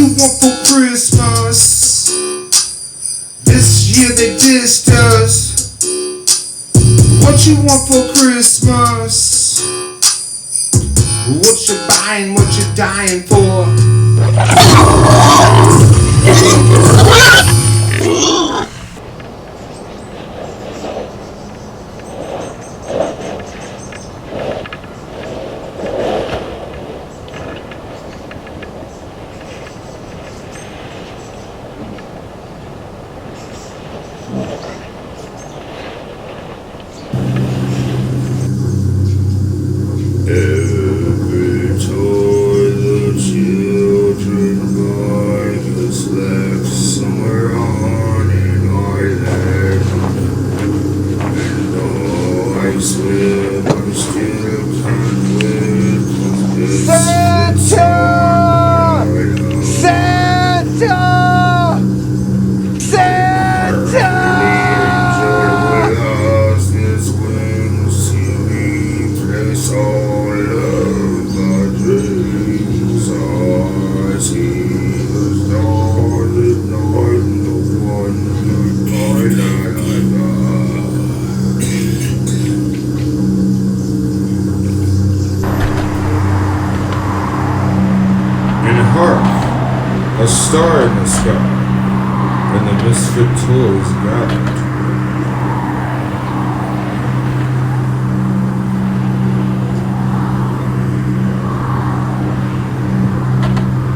want for Christmas? This year they dissed us. What you want for Christmas? What you buying, what you dying for? Every toy the children buy is left somewhere on an island. And though I swear I'm still convinced this Santa! Santa! Santa! A star in the sky, and the misfit toys gathered.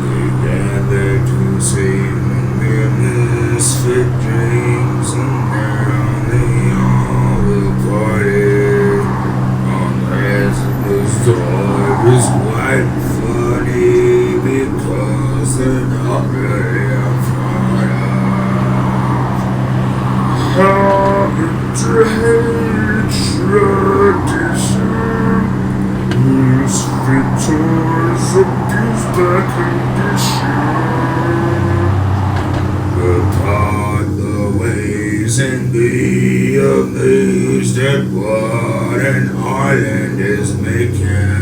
They gathered to save their misfit dreams, and now they all will party. On Christmas door is quite funny because they're not really afraid of arbitrary tradition. Misfit toys abuse their condition. Apart the ways and be amazed at what an island is making.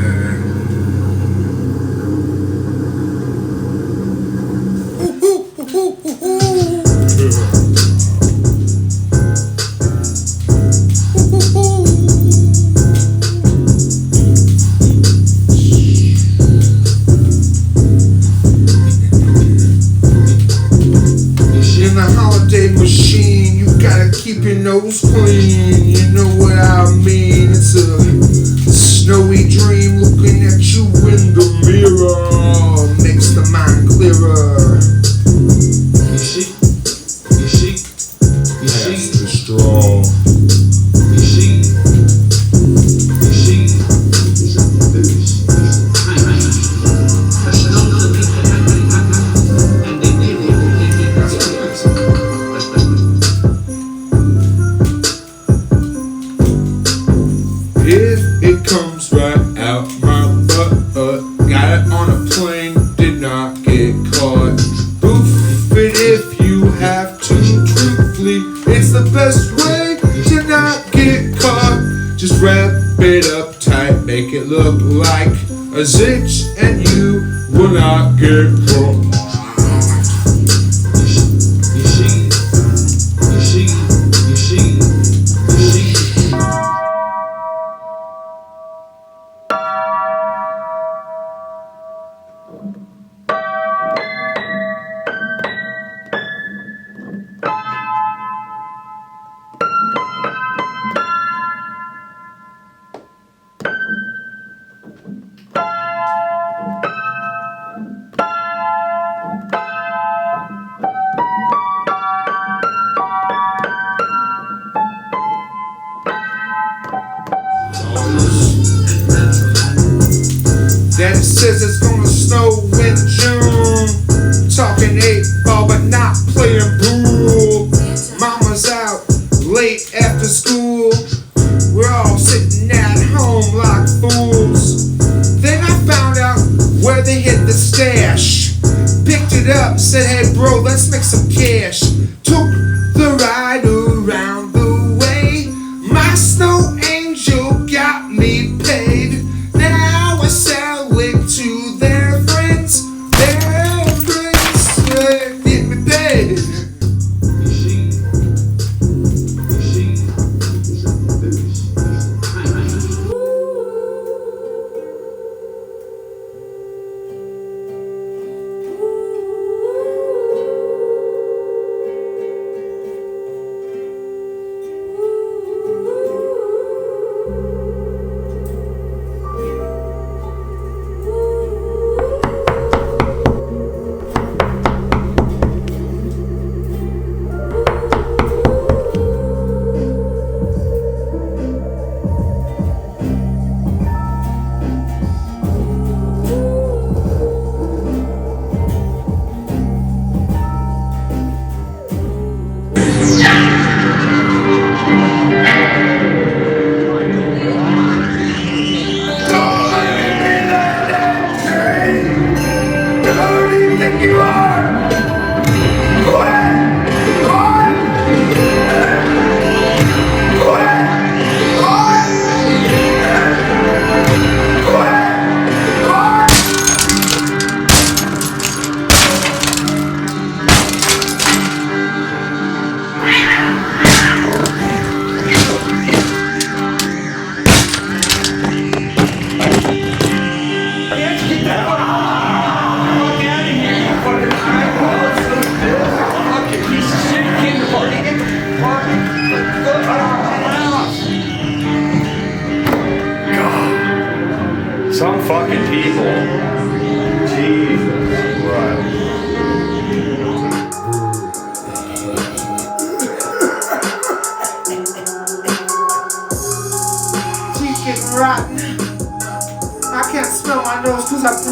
In the holiday machine, you gotta keep your nose clean. You know what I mean? It's a snowy dream looking at you in the mirror. Makes the mind clearer. Pass the straw. If it comes right out my butt, got it on a plane, did not get caught. Proof it if you have to, truthfully, it's the best way to not get caught. Just wrap it up tight, make it look like a zitch, and you will not get caught. Daddy says it's gonna snow in June. Talking 8-ball but not playing pool. Mama's out late after school. We're all sitting at home like fools. Then I found out where they hid the stash. Picked it up, said, hey bro, let's make some cash. Took the ride around the way. My snow angel got me paid. Now I sell it to their friends. Their friends.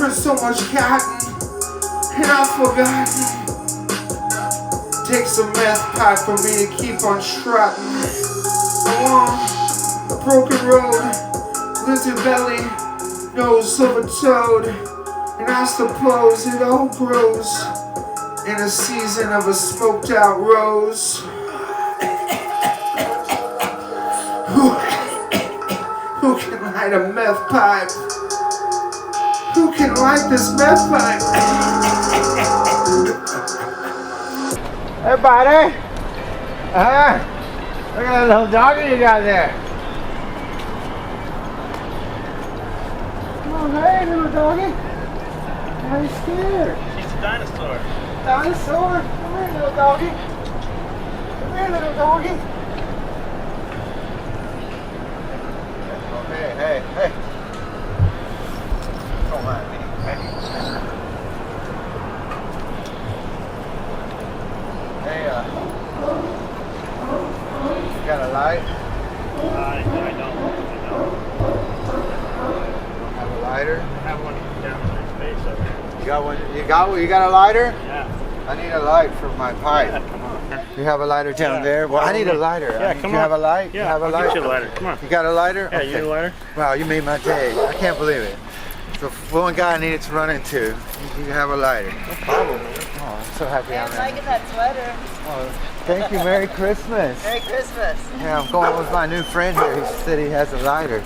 There's so much cotton, and I've forgotten. Takes a meth pipe for me to keep on trotting along a broken road. Lizard belly, nose of a toad, and I suppose it all grows in a season of a smoked out rose. Who can light a meth pipe? Who can light this meth pipe? Hey, buddy. Look at that little doggy you got there. Oh, hey, little doggy. Are you scared? She's a dinosaur. Dinosaur? Come here, little doggy. Come here, little doggy. Oh, hey. Don't mind me. Hey, you got a light? I don't. Have a lighter? I have one down in space over here. You got one? You got a lighter? Yeah. I need a light for my pipe. Yeah, come on. You have a lighter down there? Well, I need a lighter. Yeah, come on. You have a light? Yeah, you have a I'll light? get you a lighter. Come on. You got a lighter? Yeah, you need a lighter? Wow, you made my day. I can't believe it. The one guy I needed to run into, you have a lighter. No problem. Oh, I'm so happy I'm I'm liking that sweater. Oh, thank you. Merry Christmas. Merry Christmas. Yeah, I'm going with my new friend here. He said he has a lighter.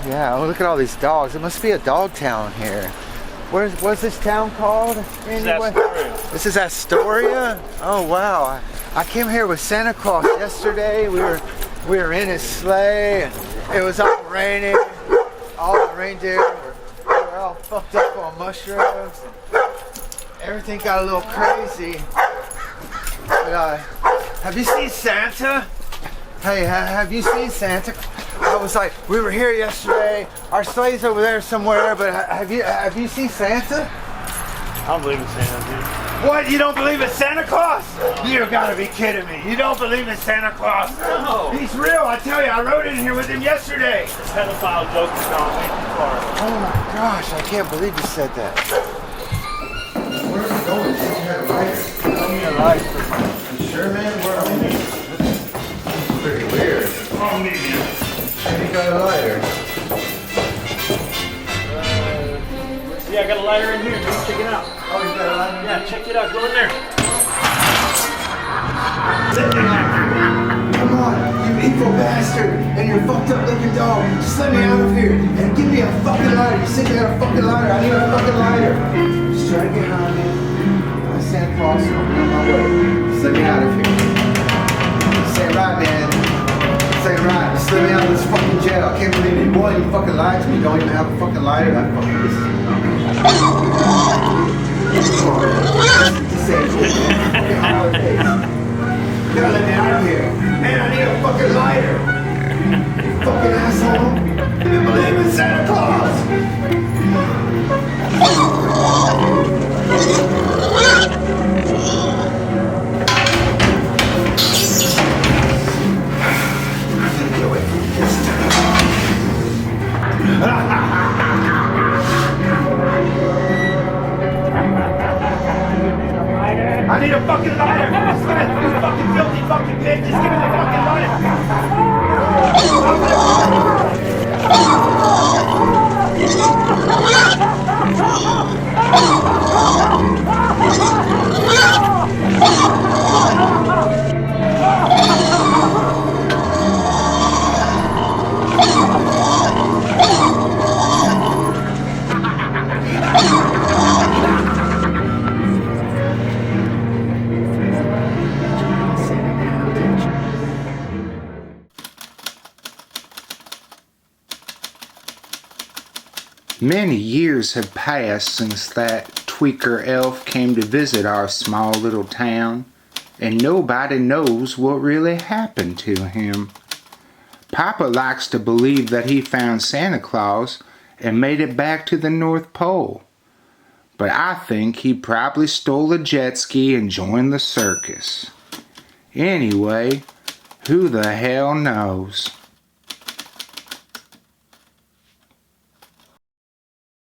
Yeah, oh, look at all these dogs. It must be a dog town here. What's this town called? Anyway? This is Astoria? Oh, wow. I came here with Santa Claus yesterday. We were in his sleigh, and it was all raining. All the reindeer were all fucked up on mushrooms. Everything got a little crazy. But, have you seen Santa? Hey, have you seen Santa? I was like, we were here yesterday. Our sleigh's over there somewhere, but have you seen Santa? I don't believe in Santa, dude. What? You don't believe in Santa Claus? You gotta be kidding me. You don't believe in Santa Claus? No. He's real, I tell you. I rode in here with him yesterday. Pedophile joke is gone way too far. Oh my gosh, I can't believe you said that. Where are we going? You had a lighter. I need a lighter. You sure, man? Where are we? This is pretty weird. Oh, me, man. You got a lighter. Yeah, I got a lighter in here. Dude. Check it out. Oh, you got a lighter? Yeah, check it out. Go in there. Come on, you evil bastard, and your fucked up looking dog. Just let me out of here and give me a fucking lighter. You said you got a fucking lighter. I need a fucking lighter. Just try to get on me. I'm Santa Claus, and I'm on my way. Just let me out of here. Say it right, man. Say it right. Just let me out of this fucking jail. I can't believe it. Boy, you fucking lied to me. You don't even have a fucking lighter. I fucking this is You gotta let me out of here. Man, I need a fucking lighter. You fucking asshole. You believe in Santa Claus? I need a fucking lighter! You fucking filthy fucking bitch! Just give me the fucking Many years have passed since that tweaker elf came to visit our small little town, and nobody knows what really happened to him. Papa likes to believe that he found Santa Claus and made it back to the North Pole. But I think he probably stole a jet ski and joined the circus. Anyway, who the hell knows?